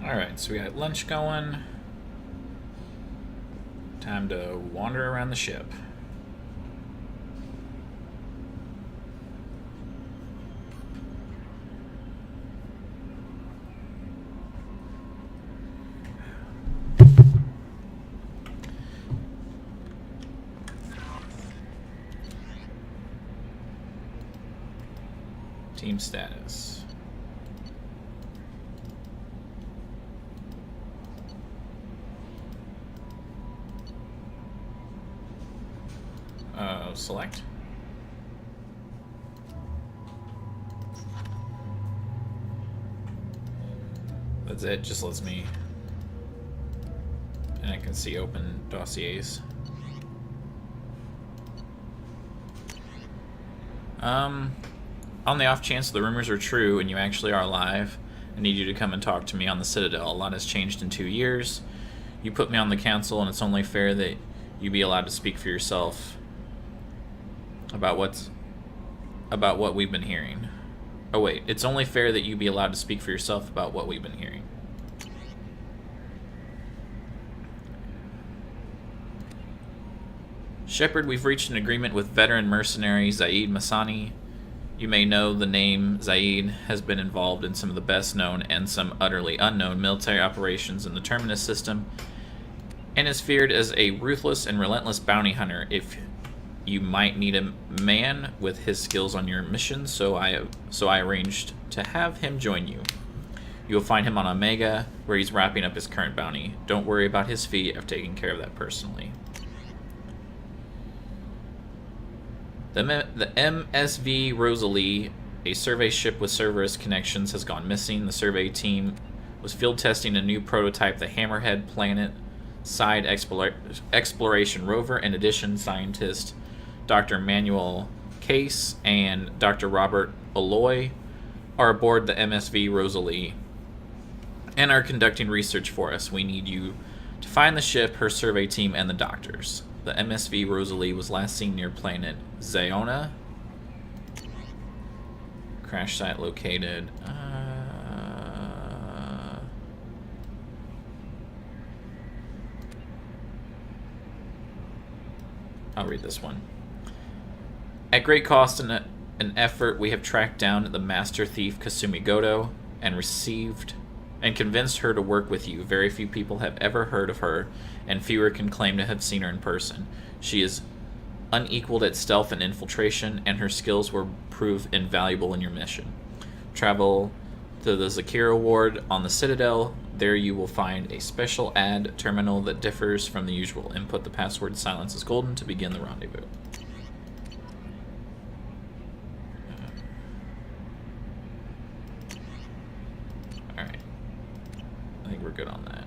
Alright, so we got lunch going. Time to wander around the ship. Team status. Select. That's it, just lets me, and I can see open dossiers. On the off chance the rumors are true and you actually are alive, I need you to come and talk to me on the Citadel. A lot has changed in 2 years. You put me on the council, and it's only fair that you be allowed to speak for yourself about what we've been hearing. Oh wait, it's only fair that you be allowed to speak for yourself about what we've been hearing. Shepard, we've reached an agreement with veteran mercenary Zaid Masani. You may know the name. Zaid has been involved in some of the best known and some utterly unknown military operations in the Terminus system, and is feared as a ruthless and relentless bounty hunter. If you might need a man with his skills on your mission, so I arranged to have him join you. You'll find him on Omega, where he's wrapping up his current bounty. Don't worry about his fee, I've taken care of that personally. The MSV Rosalie, a survey ship with Cerberus connections, has gone missing. The survey team was field testing a new prototype, the Hammerhead Planet Side Exploration Rover. In addition, scientist Dr. Manuel Case and Dr. Robert Aloy are aboard the MSV Rosalie and are conducting research for us. We need you to find the ship, her survey team, and the doctors. The MSV Rosalie was last seen near planet Zeona. Crash site located. I'll read this one. At great cost and an effort, we have tracked down the master thief Kasumi Goto and convinced her to work with you. Very few people have ever heard of her, and fewer can claim to have seen her in person. She is unequaled at stealth and infiltration, and her skills will prove invaluable in your mission. Travel to the Zakira ward on the Citadel. There you will find a special ad terminal that differs from the usual. Input the password "Silence is Golden" to begin the rendezvous. Alright. I think we're good on that.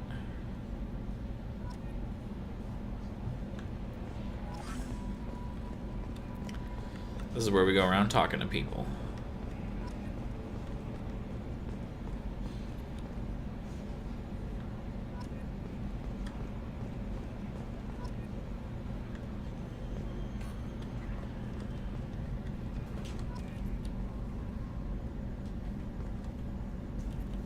This is where we go around talking to people.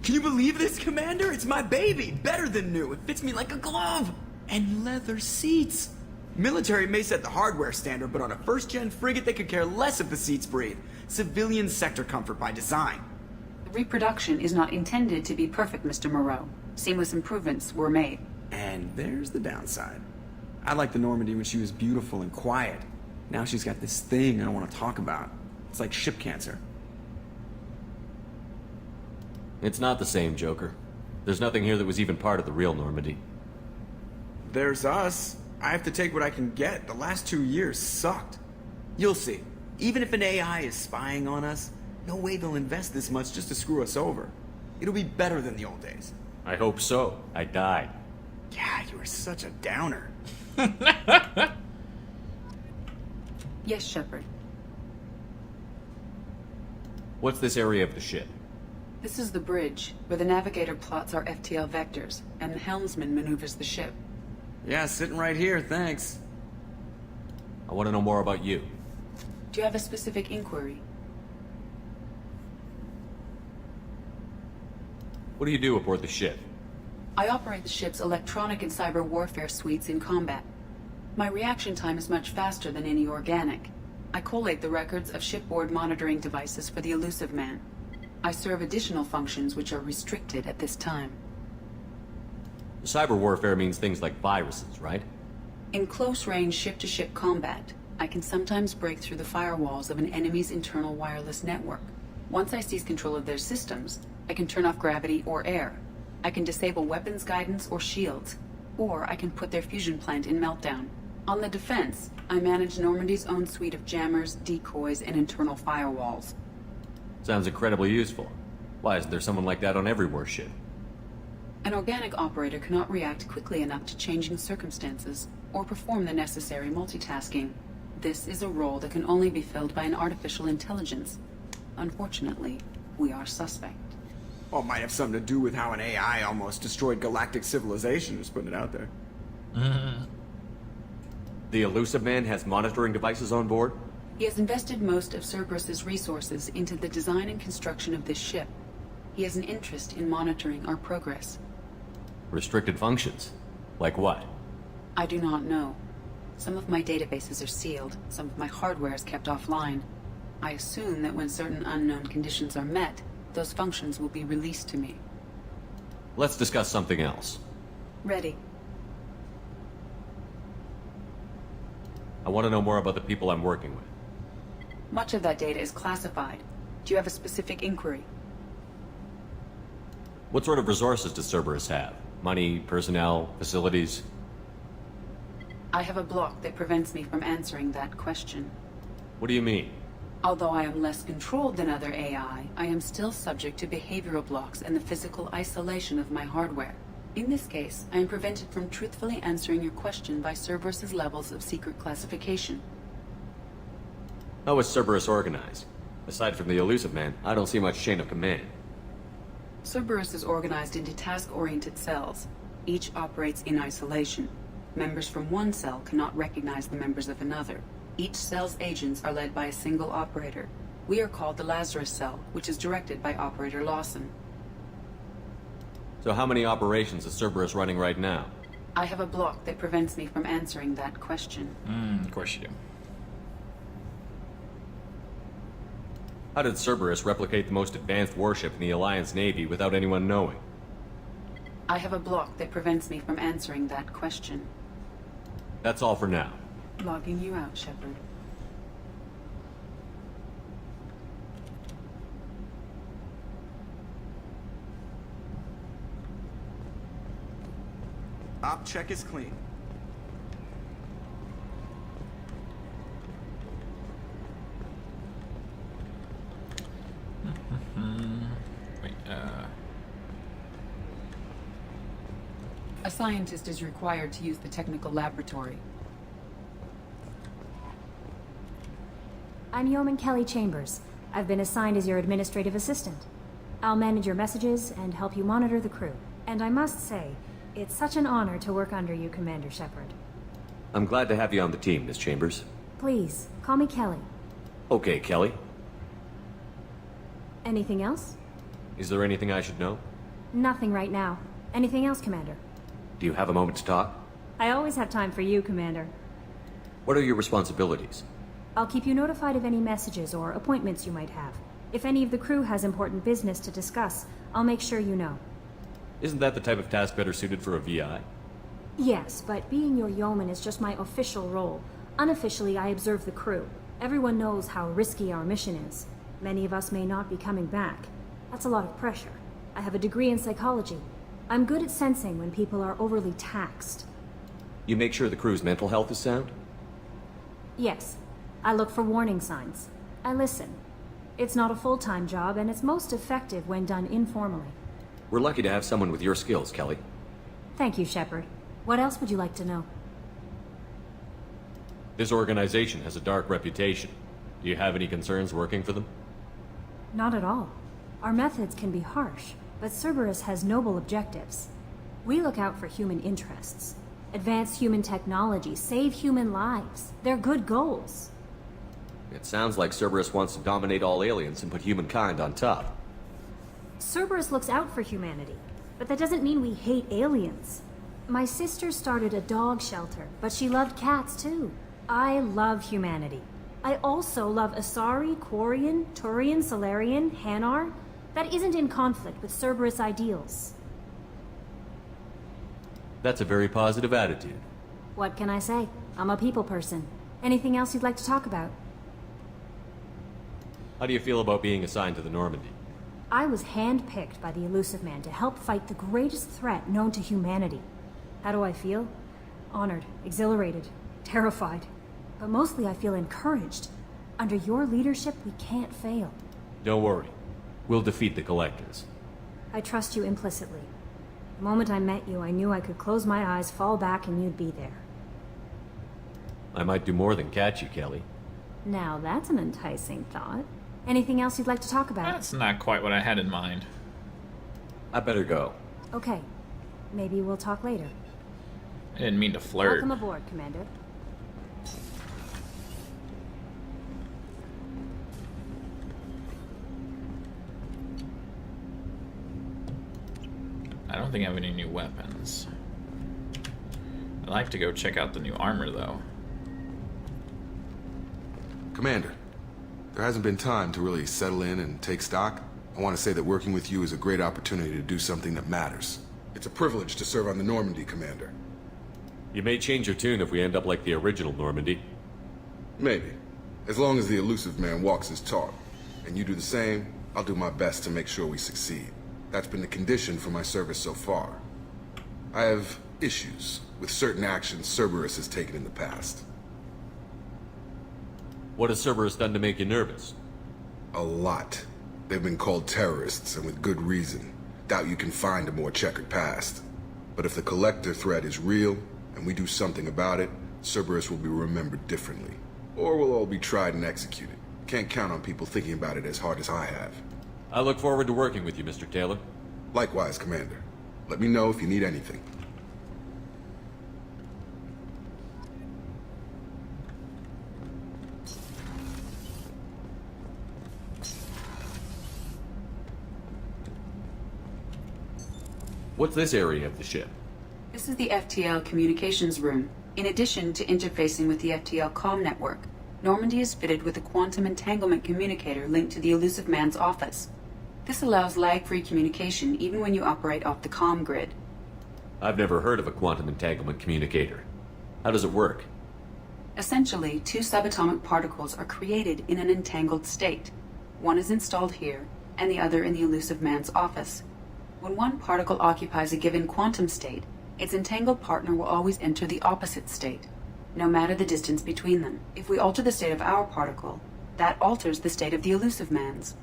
Can you believe this, Commander? It's my baby! Better than new. It fits me like a glove! And leather seats! Military may set the hardware standard, but on a first-gen frigate, they could care less if the seats breathe. Civilian sector comfort by design. The reproduction is not intended to be perfect, Mr. Moreau. Seamless improvements were made. And there's the downside. I liked the Normandy when she was beautiful and quiet. Now she's got this thing I don't want to talk about. It's like ship cancer. It's not the same, Joker. There's nothing here that was even part of the real Normandy. There's us. I have to take what I can get. The last 2 years sucked. You'll see. Even if an AI is spying on us, no way they'll invest this much just to screw us over. It'll be better than the old days. I hope so. I died. Yeah, you were such a downer. Yes, Shepard. What's this area of the ship? This is the bridge, where the navigator plots our FTL vectors, and the helmsman maneuvers the ship. Yeah, sitting right here, thanks. I want to know more about you. Do you have a specific inquiry? What do you do aboard the ship? I operate the ship's electronic and cyber warfare suites in combat. My reaction time is much faster than any organic. I collate the records of shipboard monitoring devices for the Elusive Man. I serve additional functions which are restricted at this time. Cyber warfare means things like viruses, right? In close-range ship-to-ship combat, I can sometimes break through the firewalls of an enemy's internal wireless network. Once I seize control of their systems, I can turn off gravity or air. I can disable weapons guidance or shields, or I can put their fusion plant in meltdown. On the defense, I manage Normandy's own suite of jammers, decoys, and internal firewalls. Sounds incredibly useful. Why isn't there someone like that on every warship? An organic operator cannot react quickly enough to changing circumstances or perform the necessary multitasking. This is a role that can only be filled by an artificial intelligence. Unfortunately, we are suspect. Well, it might have something to do with how an AI almost destroyed galactic civilization, just putting it out there. The Elusive Man has monitoring devices on board? He has invested most of Cerberus's resources into the design and construction of this ship. He has an interest in monitoring our progress. Restricted functions? Like what? I do not know. Some of my databases are sealed, some of my hardware is kept offline. I assume that when certain unknown conditions are met, those functions will be released to me. Let's discuss something else. Ready. I want to know more about the people I'm working with. Much of that data is classified. Do you have a specific inquiry? What sort of resources does Cerberus have? Money, personnel, facilities? I have a block that prevents me from answering that question. What do you mean? Although I am less controlled than other AI, I am still subject to behavioral blocks and the physical isolation of my hardware. In this case, I am prevented from truthfully answering your question by Cerberus's levels of secret classification. How is Cerberus organized? Aside from the Elusive Man, I don't see much chain of command. Cerberus is organized into task-oriented cells. Each operates in isolation. Members from one cell cannot recognize the members of another. Each cell's agents are led by a single operator. We are called the Lazarus Cell, which is directed by Operator Lawson. So how many operations is Cerberus running right now? I have a block that prevents me from answering that question. Of course you do. How did Cerberus replicate the most advanced warship in the Alliance Navy without anyone knowing? I have a block that prevents me from answering that question. That's all for now. Logging you out, Shepard. Op check is clean. Wait, A scientist is required to use the technical laboratory. I'm Yeoman Kelly Chambers. I've been assigned as your administrative assistant. I'll manage your messages and help you monitor the crew. And I must say, it's such an honor to work under you, Commander Shepard. I'm glad to have you on the team, Miss Chambers. Please, call me Kelly. Okay, Kelly. Anything else? Is there anything I should know? Nothing right now. Anything else, Commander? Do you have a moment to talk? I always have time for you, Commander. What are your responsibilities? I'll keep you notified of any messages or appointments you might have. If any of the crew has important business to discuss, I'll make sure you know. Isn't that the type of task better suited for a VI? Yes, but being your yeoman is just my official role. Unofficially, I observe the crew. Everyone knows how risky our mission is. Many of us may not be coming back. That's a lot of pressure. I have a degree in psychology. I'm good at sensing when people are overly taxed. You make sure the crew's mental health is sound? Yes. I look for warning signs. I listen. It's not a full-time job, and it's most effective when done informally. We're lucky to have someone with your skills, Kelly. Thank you, Shepard. What else would you like to know? This organization has a dark reputation. Do you have any concerns working for them? Not at all. Our methods can be harsh, but Cerberus has noble objectives. We look out for human interests. Advance human technology, save human lives. They're good goals. It sounds like Cerberus wants to dominate all aliens and put humankind on top. Cerberus looks out for humanity. But that doesn't mean we hate aliens. My sister started a dog shelter, but she loved cats too. I love humanity. I also love Asari, Quarian, Turian, Solarian, Hanar. That isn't in conflict with Cerberus ideals. That's a very positive attitude. What can I say? I'm a people person. Anything else you'd like to talk about? How do you feel about being assigned to the Normandy? I was handpicked by the Elusive Man to help fight the greatest threat known to humanity. How do I feel? Honored, exhilarated, terrified. But mostly I feel encouraged. Under your leadership, we can't fail. Don't worry. We'll defeat the Collectors. I trust you implicitly. The moment I met you, I knew I could close my eyes, fall back, and you'd be there. I might do more than catch you, Kelly. Now that's an enticing thought. Anything else you'd like to talk about? That's not quite what I had in mind. I better go. Okay. Maybe we'll talk later. I didn't mean to flirt. Welcome aboard, Commander. I don't think I have any new weapons. I'd like to go check out the new armor, though. Commander, there hasn't been time to really settle in and take stock. I want to say that working with you is a great opportunity to do something that matters. It's a privilege to serve on the Normandy, Commander. You may change your tune if we end up like the original Normandy. Maybe. As long as the Elusive Man walks his talk, and you do the same, I'll do my best to make sure we succeed. That's been the condition for my service so far. I have issues with certain actions Cerberus has taken in the past. What has Cerberus done to make you nervous? A lot. They've been called terrorists, and with good reason. Doubt you can find a more checkered past. But if the Collector threat is real, and we do something about it, Cerberus will be remembered differently. Or we'll all be tried and executed. Can't count on people thinking about it as hard as I have. I look forward to working with you, Mr. Taylor. Likewise, Commander. Let me know if you need anything. What's this area of the ship? This is the FTL communications room. In addition to interfacing with the FTL comm network, Normandy is fitted with a quantum entanglement communicator linked to the Elusive Man's office. This allows lag-free communication even when you operate off the comm grid. I've never heard of a quantum entanglement communicator. How does it work? Essentially, two subatomic particles are created in an entangled state. One is installed here, and the other in the Elusive Man's office. When one particle occupies a given quantum state, its entangled partner will always enter the opposite state, no matter the distance between them. If we alter the state of our particle, that alters the state of the Elusive Man's.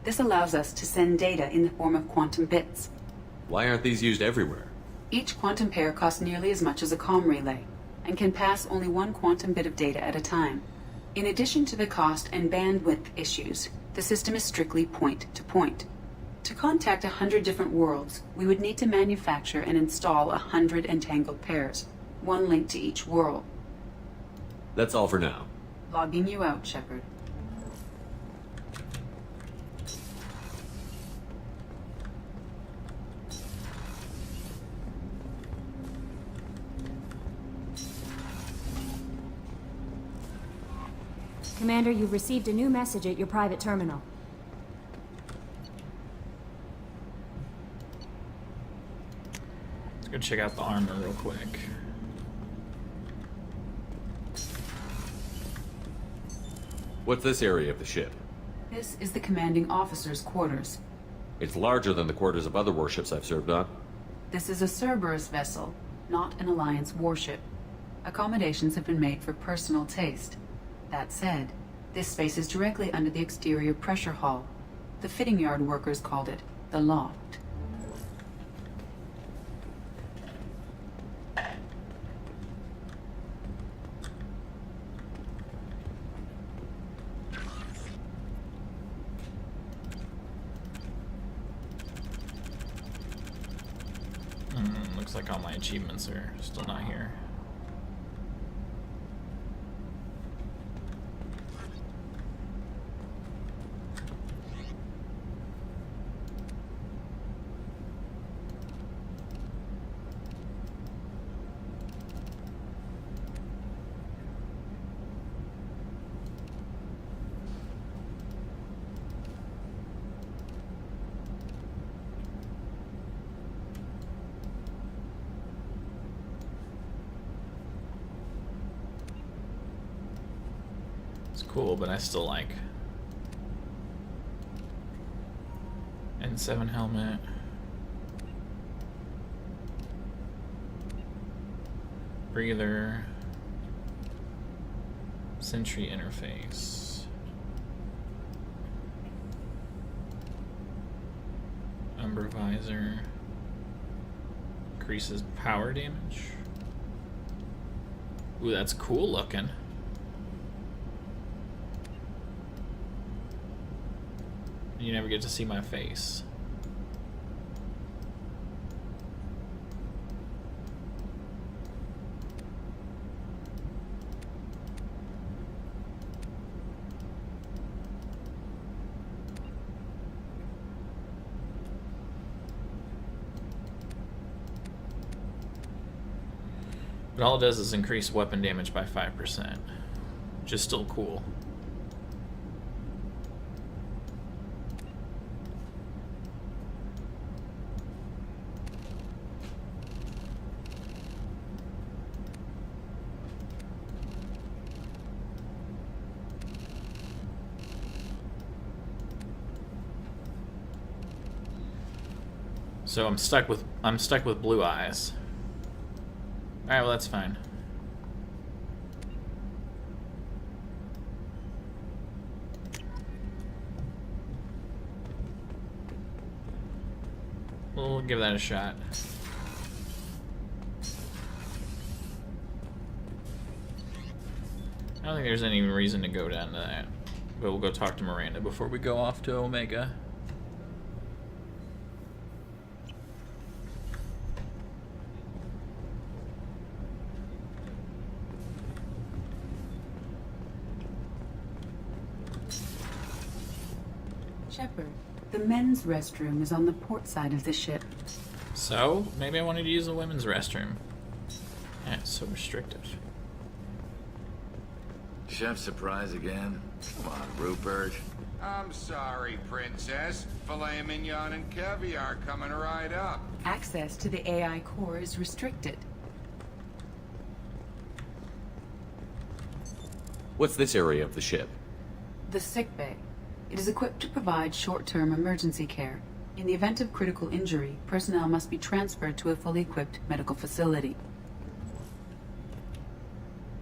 This allows us to send data in the form of quantum bits. Why aren't these used everywhere? Each quantum pair costs nearly as much as a comm relay, and can pass only one quantum bit of data at a time. In addition to the cost and bandwidth issues, the system is strictly point-to-point. To contact 100 different worlds, we would need to manufacture and install 100 entangled pairs, one linked to each world. That's all for now. Logging you out, Shepard. Commander, you've received a new message at your private terminal. Let's go check out the armor real quick. What's this area of the ship? This is the commanding officer's quarters. It's larger than the quarters of other warships I've served on. This is a Cerberus vessel, not an Alliance warship. Accommodations have been made for personal taste. That said, this space is directly under the exterior pressure hull. The fitting yard workers called it the loft. Looks like all my achievements are still not here. It's cool, but I still like N7 helmet. Breather. Sentry interface. Umbra visor. Increases power damage. Ooh, that's cool looking. You never get to see my face. But all it does is increase weapon damage by 5%, which is still cool. So I'm stuck with blue eyes. Alright, well that's fine. We'll give that a shot. I don't think there's any reason to go down to that. But we'll go talk to Miranda before we go off to Omega. Shepard, the men's restroom is on the port side of the ship. So, maybe I wanted to use the women's restroom. Yeah, it's so restrictive. Chef surprise again? Come on, Rupert. I'm sorry, Princess. Filet mignon and caviar coming right up. Access to the AI core is restricted. What's this area of the ship? The sickbay. It is equipped to provide short-term emergency care. In the event of critical injury, personnel must be transferred to a fully equipped medical facility.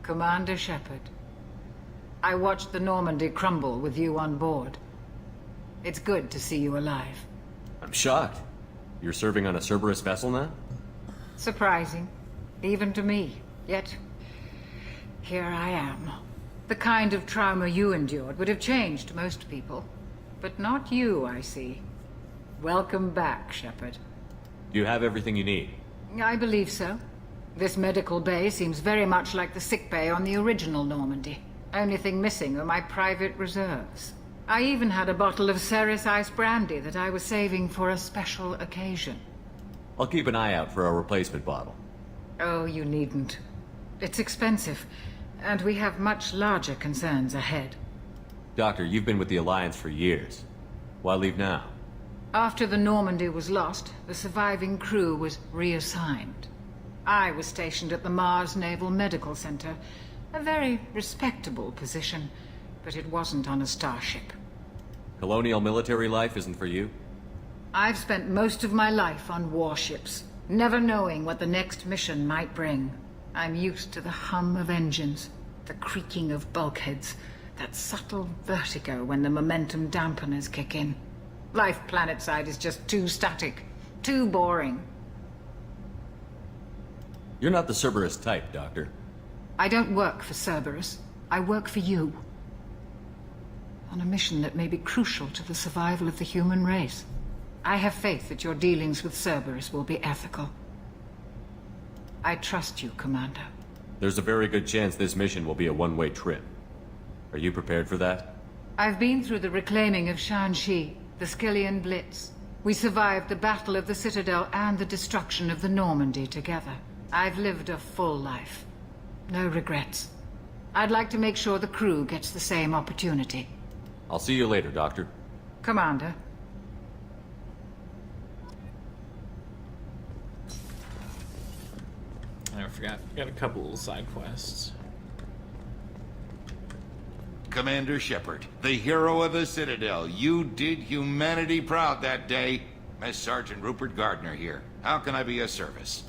Commander Shepard, I watched the Normandy crumble with you on board. It's good to see you alive. I'm shocked. You're serving on a Cerberus vessel now? Surprising, even to me. Yet, here I am. The kind of trauma you endured would have changed most people. But not you, I see. Welcome back, Shepard. Do you have everything you need? I believe so. This medical bay seems very much like the sick bay on the original Normandy. Only thing missing are my private reserves. I even had a bottle of Ceres Ice Brandy that I was saving for a special occasion. I'll keep an eye out for a replacement bottle. Oh, you needn't. It's expensive, and we have much larger concerns ahead. Doctor, you've been with the Alliance for years. Why leave now? After the Normandy was lost, the surviving crew was reassigned. I was stationed at the Mars Naval Medical Center, a very respectable position, but it wasn't on a starship. Colonial military life isn't for you? I've spent most of my life on warships, never knowing what the next mission might bring. I'm used to the hum of engines, the creaking of bulkheads, that subtle vertigo when the momentum dampeners kick in. Life planetside is just too static, too boring. You're not the Cerberus type, Doctor. I don't work for Cerberus. I work for you. On a mission that may be crucial to the survival of the human race. I have faith that your dealings with Cerberus will be ethical. I trust you, Commander. There's a very good chance this mission will be a one-way trip. Are you prepared for that? I've been through the reclaiming of Shanxi, the Skillian Blitz. We survived the Battle of the Citadel and the destruction of the Normandy together. I've lived a full life. No regrets. I'd like to make sure the crew gets the same opportunity. I'll see you later, Doctor. Commander. I forgot. Got a couple little side quests. Commander Shepard, the hero of the Citadel. You did humanity proud that day. Mess Sergeant Rupert Gardner here. How can I be of service?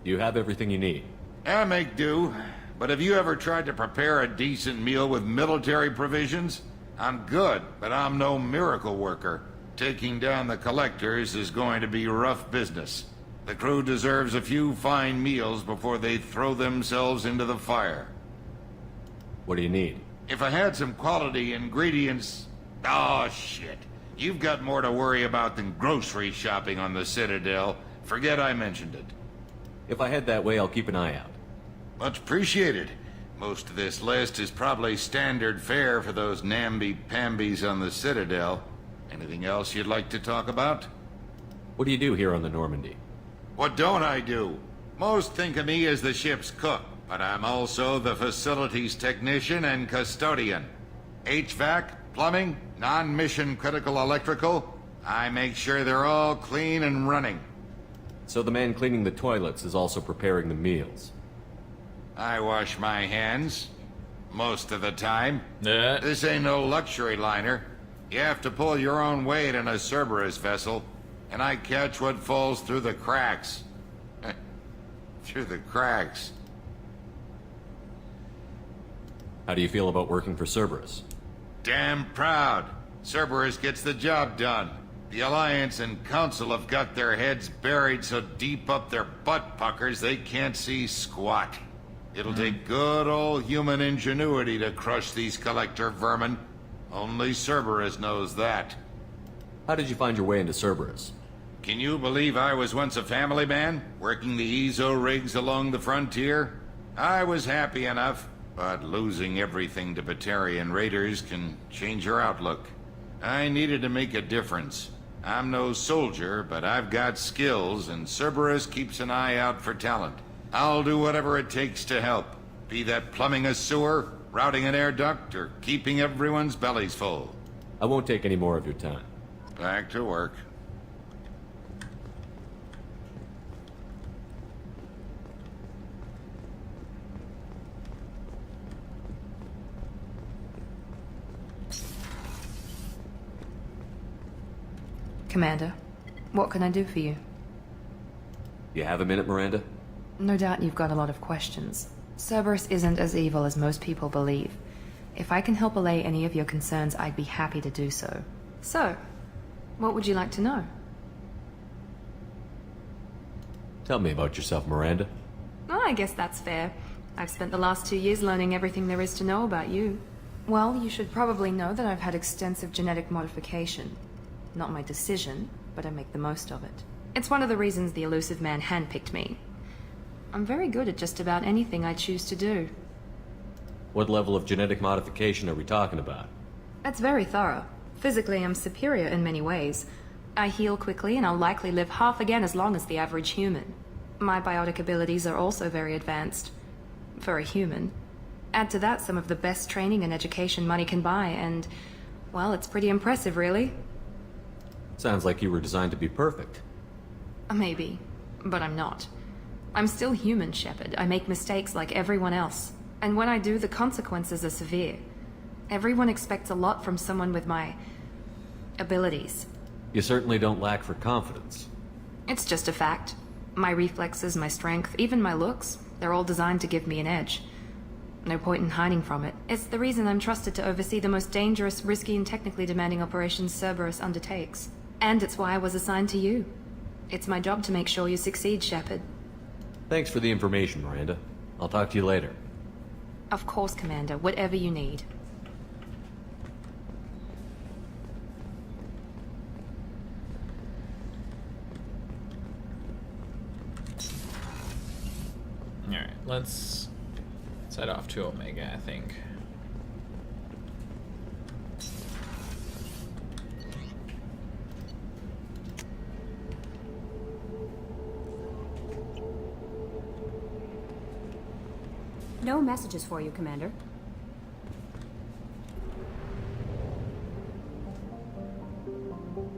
You have everything you need. I make do. But have you ever tried to prepare a decent meal with military provisions? I'm good, but I'm no miracle worker. Taking down the collectors is going to be rough business. The crew deserves a few fine meals before they throw themselves into the fire. What do you need? If I had some quality ingredients... Oh, shit. You've got more to worry about than grocery shopping on the Citadel. Forget I mentioned it. If I head that way, I'll keep an eye out. Much appreciated. Most of this list is probably standard fare for those namby-pambies on the Citadel. Anything else you'd like to talk about? What do you do here on the Normandy? What don't I do? Most think of me as the ship's cook, but I'm also the facilities technician and custodian. HVAC, plumbing, non-mission critical electrical. I make sure they're all clean and running. So the man cleaning the toilets is also preparing the meals. I wash my hands. Most of the time. Yeah. This ain't no luxury liner. You have to pull your own weight in a Cerberus vessel, and I catch what falls through the cracks. Through the cracks. How do you feel about working for Cerberus? Damn proud. Cerberus gets the job done. The Alliance and Council have got their heads buried so deep up their butt puckers they can't see squat. It'll take good old human ingenuity to crush these collector vermin. Only Cerberus knows that. How did you find your way into Cerberus? Can you believe I was once a family man, working the Ezo rigs along the frontier? I was happy enough, but losing everything to Batarian raiders can change your outlook. I needed to make a difference. I'm no soldier, but I've got skills, and Cerberus keeps an eye out for talent. I'll do whatever it takes to help. Be that plumbing a sewer, routing an air duct, or keeping everyone's bellies full. I won't take any more of your time. Back to work. Commander, what can I do for you? You have a minute, Miranda? No doubt you've got a lot of questions. Cerberus isn't as evil as most people believe. If I can help allay any of your concerns, I'd be happy to do so. So, what would you like to know? Tell me about yourself, Miranda. Oh, I guess that's fair. I've spent the last 2 years learning everything there is to know about you. Well, you should probably know that I've had extensive genetic modification. Not my decision, but I make the most of it. It's one of the reasons the elusive man handpicked me. I'm very good at just about anything I choose to do. What level of genetic modification are we talking about? That's very thorough. Physically, I'm superior in many ways. I heal quickly, and I'll likely live half again as long as the average human. My biotic abilities are also very advanced. For a human. Add to that some of the best training and education money can buy, and... well, it's pretty impressive, really. Sounds like you were designed to be perfect. Maybe, but I'm not. I'm still human, Shepard. I make mistakes like everyone else. And when I do, the consequences are severe. Everyone expects a lot from someone with my... abilities. You certainly don't lack for confidence. It's just a fact. My reflexes, my strength, even my looks, they're all designed to give me an edge. No point in hiding from it. It's the reason I'm trusted to oversee the most dangerous, risky, and technically demanding operations Cerberus undertakes. And it's why I was assigned to you. It's my job to make sure you succeed, Shepard. Thanks for the information, Miranda. I'll talk to you later. Of course, Commander. Whatever you need. Alright, let's head off to Omega, I think. No messages for you, Commander.